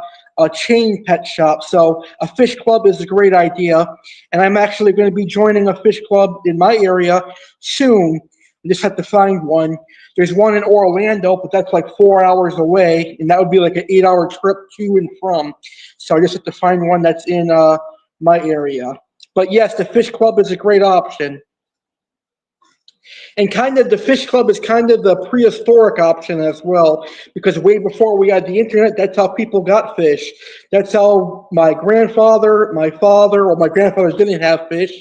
chain pet shop. So a fish club is a great idea, and I'm actually going to be joining a fish club in my area soon. I just have to find one. There's one in Orlando, but that's like 4 hours away, and that would be like an 8-hour trip to and from. So I just have to find one that's in my area. But yes, the fish club is a great option. And kind of the fish club is kind of the prehistoric option as well, because way before we had the internet, that's how people got fish. That's how my grandfather, my father, well, my grandfather didn't have fish,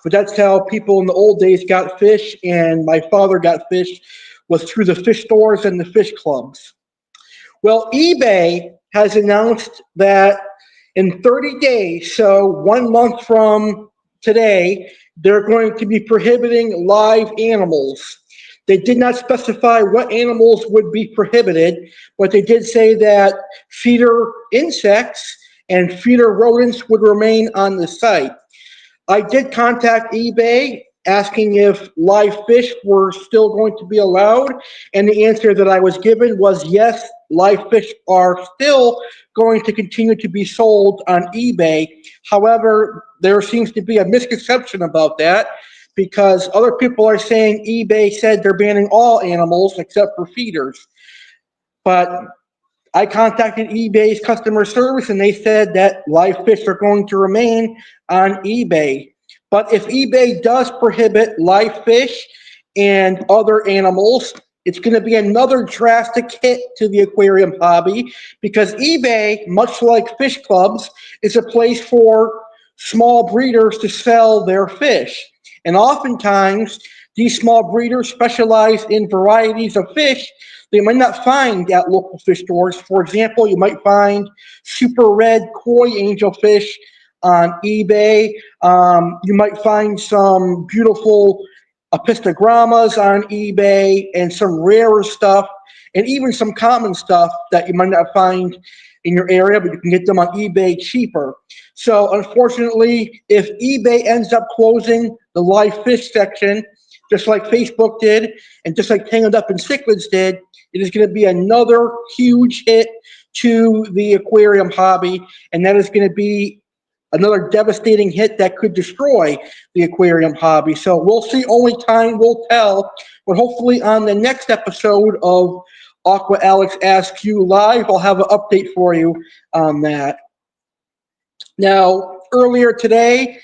but that's how people in the old days got fish, and my father got fish was through the fish stores and the fish clubs. Well, eBay has announced that in 30 days, so 1 month from today, they're going to be prohibiting live animals. They did not specify what animals would be prohibited, but they did say that feeder insects and feeder rodents would remain on the site. I did contact eBay asking if live fish were still going to be allowed, and the answer that I was given was yes, live fish are still going to continue to be sold on eBay. However, there seems to be a misconception about that, because other people are saying eBay said they're banning all animals except for feeders. But I contacted eBay's customer service, and they said that live fish are going to remain on eBay. But if eBay does prohibit live fish and other animals, it's going to be another drastic hit to the aquarium hobby, because eBay, much like fish clubs, is a place for small breeders to sell their fish. And oftentimes, these small breeders specialize in varieties of fish they might not find at local fish stores. For example, you might find super red koi angelfish on eBay. You might find some beautiful apistogrammas on eBay and some rarer stuff, and even some common stuff that you might not find in your area, but you can get them on eBay cheaper. So unfortunately, if eBay ends up closing the live fish section, just like Facebook did, and just like Tangled Up and Cichlids did, it is going to be another huge hit to the aquarium hobby, and that is going to be another devastating hit that could destroy the aquarium hobby. So we'll see. Only time will tell. But hopefully on the next episode of Aqua Alex Asks You Live, I'll have an update for you on that. Now, earlier today,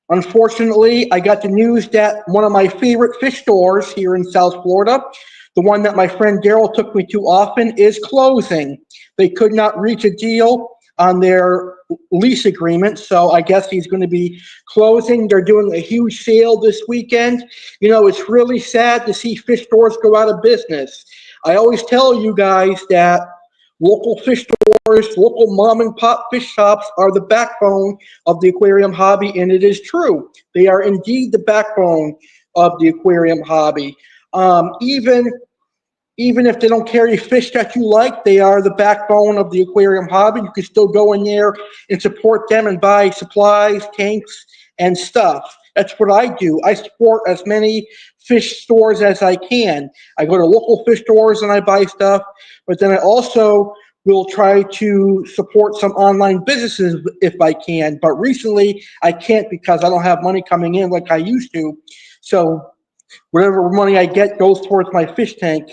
unfortunately, I got the news that one of my favorite fish stores here in South Florida, the one that my friend Daryl took me to often, is closing. They could not reach a deal on their lease agreement, so I guess he's going to be closing. They're doing a huge sale this weekend. You know, it's really sad to see fish stores go out of business. I always tell you guys that local fish stores, local mom and pop fish shops are the backbone of the aquarium hobby, and it is true. They are indeed the backbone of the aquarium hobby. Even if they don't carry fish that you like, they are the backbone of the aquarium hobby. You can still go in there and support them and buy supplies, tanks, and stuff. That's what I do. I support as many fish stores as I can. I go to local fish stores and I buy stuff, but then I also will try to support some online businesses if I can. But recently, I can't because I don't have money coming in like I used to. So whatever money I get goes towards my fish tank.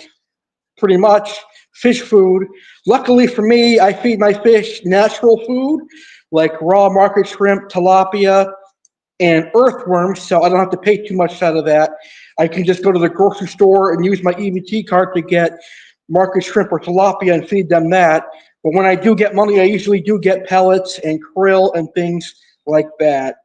Pretty much fish food. Luckily for me, I feed my fish natural food like raw market shrimp, tilapia, and earthworms, so I don't have to pay too much out of that. I can just go to the grocery store and use my EBT card to get market shrimp or tilapia and feed them that. But when I do get money, I usually do get pellets and krill and things like that.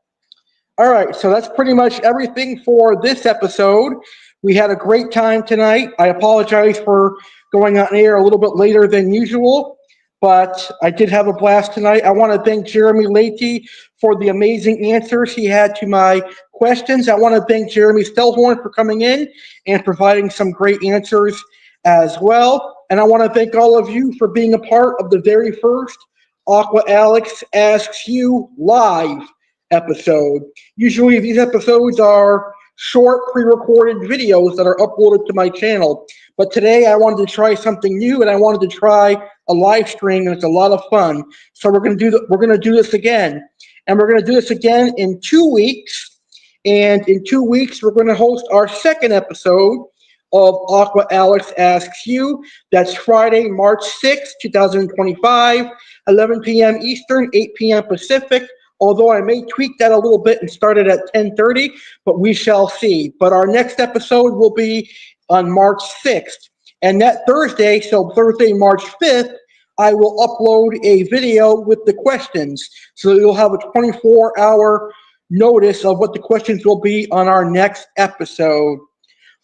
All right, so that's pretty much everything for this episode. We had a great time tonight. I apologize for going on air a little bit later than usual, but I did have a blast tonight. I want to thank Jeremy Leahy for the amazing answers he had to my questions. I want to thank Jeremy Stellhorn for coming in and providing some great answers as well. And I want to thank all of you for being a part of the very first Aqua Alex Asks You Live. episode. Usually these episodes are short pre-recorded videos that are uploaded to my channel. But today I wanted to try something new, and I wanted to try a live stream, and it's a lot of fun. So we're going to do this again. And we're going to do this again in 2 weeks. And in 2 weeks, we're going to host our second episode of Aqua Alex Asks You. That's Friday, March 6th, 2025, 11 p.m. Eastern, 8 p.m. Pacific. Although I may tweak that a little bit and start it at 10:30, but we shall see. But our next episode will be on March 6th. And that Thursday, so Thursday, March 5th, I will upload a video with the questions. So you'll have a 24-hour notice of what the questions will be on our next episode.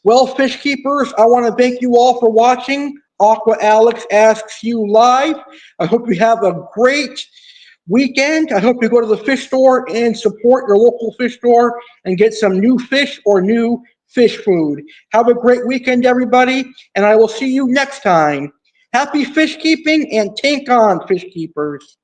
Well, fish keepers, I want to thank you all for watching Aqua Alex Asks You Live. I hope you have a great weekend. I hope you go to the fish store and support your local fish store and get some new fish or new fish food. Have a great weekend, everybody, and I will see you next time. Happy fish keeping and tank on, fish keepers.